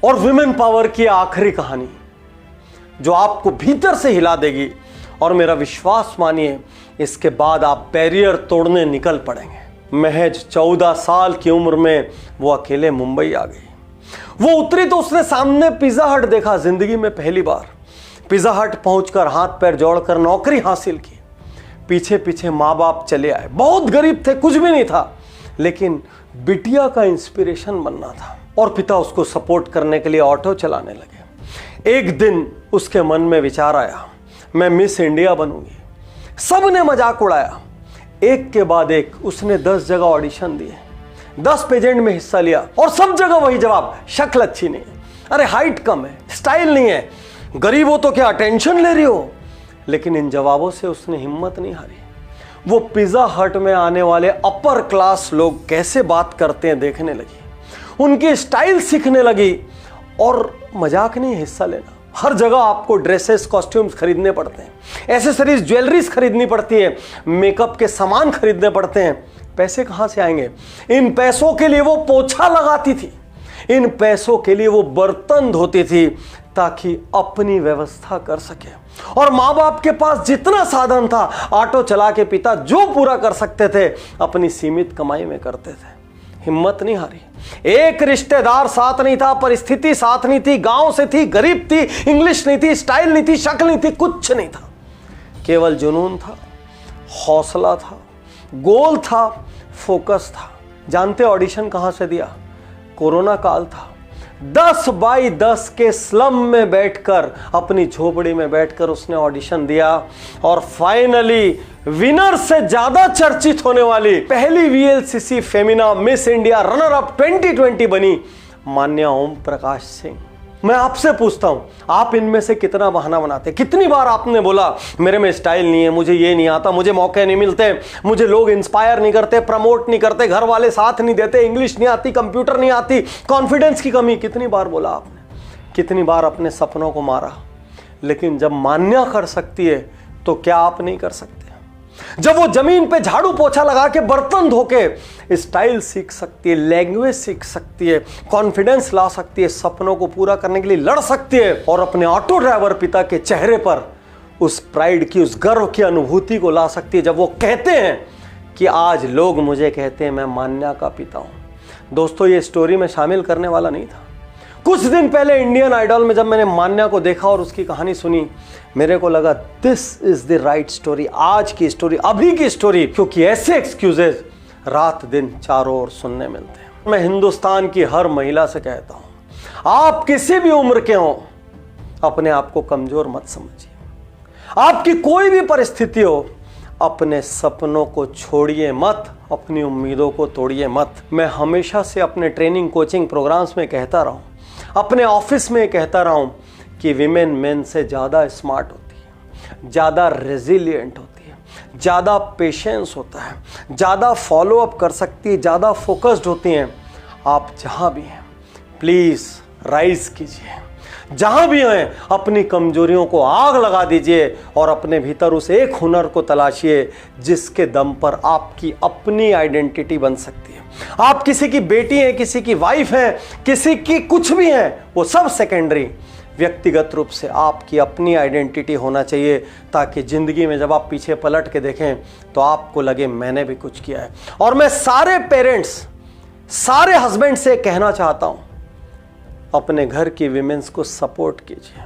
और women power की आखिरी कहानी जो आपको भीतर से हिला देगी, और मेरा विश्वास मानिए इसके बाद आप बैरियर तोड़ने निकल पड़ेंगे। महज 14 साल की उम्र में वो अकेले मुंबई आ गई। वो उतरी तो उसने सामने पिज्जा हट देखा, जिंदगी में पहली बार। पिज्जा हट पहुंचकर हाथ पैर जोड़कर नौकरी हासिल की। पीछे पीछे माँ बाप चले आए। बहुत गरीब थे, कुछ भी नहीं था, लेकिन बिटिया का इंस्पिरेशन बनना था और पिता उसको सपोर्ट करने के लिए ऑटो चलाने लगे। एक दिन उसके मन में विचार आया, मैं मिस इंडिया बनूंगी। सब ने मजाक उड़ाया। एक के बाद एक उसने 10 जगह ऑडिशन दिए, 10 पेजेंट में हिस्सा लिया और सब जगह वही जवाब, शक्ल अच्छी नहीं है, अरे हाइट कम है, स्टाइल नहीं है, गरीब हो तो क्या अटेंशन ले रही हो। लेकिन इन जवाबों से उसने हिम्मत नहीं हारी। वो पिज्जा हट में आने वाले अपर क्लास लोग कैसे बात करते हैं देखने लगी, उनकी स्टाइल सीखने लगी। और मजाक नहीं, हिस्सा लेना। हर जगह आपको ड्रेसेस, कॉस्ट्यूम्स खरीदने पड़ते हैं, एसेसरीज, ज्वेलरीज खरीदनी पड़ती है, मेकअप के सामान खरीदने पड़ते हैं। पैसे कहां से आएंगे? इन पैसों के लिए वो पोछा लगाती थी, इन पैसों के लिए वो बर्तन धोती थी ताकि अपनी व्यवस्था कर सके। और माँ बाप के पास जितना साधन था, ऑटो चला के पिता जो पूरा कर सकते थे अपनी सीमित कमाई में करते थे। हिम्मत नहीं हारी। एक रिश्तेदार साथ नहीं था, परिस्थिति साथ नहीं थी, गांव से थी, गरीब थी, इंग्लिश नहीं थी, स्टाइल नहीं थी, शक्ल नहीं थी, कुछ नहीं था। केवल जुनून था, हौसला था, गोल था, फोकस था। जानते ऑडिशन कहां से दिया? कोरोना काल था। 10 बाई 10 के स्लम में बैठकर, अपनी झोपड़ी में बैठकर उसने ऑडिशन दिया और फाइनली विनर से ज्यादा चर्चित होने वाली पहली VLCC Femina miss India runner up 2020 बनी मान्या ओम प्रकाश सिंह। मैं आपसे पूछता हूं, आप इनमें से कितना बहाना बनाते? कितनी बार आपने बोला मेरे में स्टाइल नहीं है, मुझे ये नहीं आता, मुझे मौके नहीं मिलते, मुझे लोग इंस्पायर नहीं करते, प्रमोट नहीं करते, घर वाले साथ नहीं देते, इंग्लिश नहीं आती, कंप्यूटर नहीं आती, कॉन्फिडेंस की कमी? कितनी बार बोला आपने? कितनी बार अपने सपनों को मारा? लेकिन जब मान्या कर सकती है तो क्या आप नहीं कर सकते? जब वो जमीन पे झाड़ू पोछा लगा के, बर्तन धो के स्टाइल सीख सकती है, लैंग्वेज सीख सकती है, कॉन्फिडेंस ला सकती है, सपनों को पूरा करने के लिए लड़ सकती है और अपने ऑटो ड्राइवर पिता के चेहरे पर उस प्राइड की, उस गर्व की अनुभूति को ला सकती है जब वो कहते हैं कि आज लोग मुझे कहते हैं मैं मान्या का पिता हूं। दोस्तों, ये स्टोरी में शामिल करने वाला नहीं था। कुछ दिन पहले इंडियन आइडल में जब मैंने मान्या को देखा और उसकी कहानी सुनी, मेरे को लगा this is the right story, आज की स्टोरी, अभी की स्टोरी। क्योंकि ऐसे एक्सक्यूजेज रात दिन चारों ओर सुनने मिलते हैं। मैं हिंदुस्तान की हर महिला से कहता हूं, आप किसी भी उम्र के हों, अपने आप को कमजोर मत समझिए। आपकी कोई भी परिस्थिति हो, अपने सपनों को छोड़िए मत, अपनी उम्मीदों को तोड़िए मत। मैं हमेशा से अपने ट्रेनिंग, कोचिंग प्रोग्राम्स में कहता रहा हूं, अपने ऑफिस में कहता रहा हूं कि विमेन मेन से ज़्यादा स्मार्ट होती है, ज़्यादा रेजिलिएंट होती है, ज़्यादा पेशेंस होता है, ज़्यादा फॉलो अप कर सकती है, ज़्यादा फोकस्ड होती हैं। आप जहाँ भी हैं प्लीज़ राइज कीजिए, जहाँ भी हैं अपनी कमजोरियों को आग लगा दीजिए और अपने भीतर उस एक हुनर को तलाशिए जिसके दम पर आपकी अपनी आइडेंटिटी बन सकती है। आप किसी की बेटी हैं, किसी की वाइफ हैं, किसी की कुछ भी हैं, वो सब सेकेंडरी। व्यक्तिगत रूप से आपकी अपनी आइडेंटिटी होना चाहिए ताकि ज़िंदगी में जब आप पीछे पलट के देखें तो आपको लगे मैंने भी कुछ किया है। और मैं सारे पेरेंट्स, सारे हस्बैंड से कहना चाहता हूं, अपने घर की विमेंस को सपोर्ट कीजिए,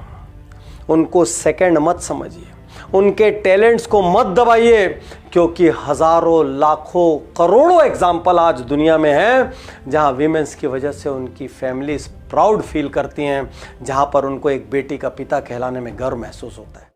उनको सेकंड मत समझिए, उनके टैलेंट्स को मत दबाइए, क्योंकि हजारों, लाखों, करोड़ों एग्जाम्पल आज दुनिया में हैं जहां विमेंस की वजह से उनकी फैमिलीज प्राउड फील करती हैं, जहां पर उनको एक बेटी का पिता कहलाने में गर्व महसूस होता है।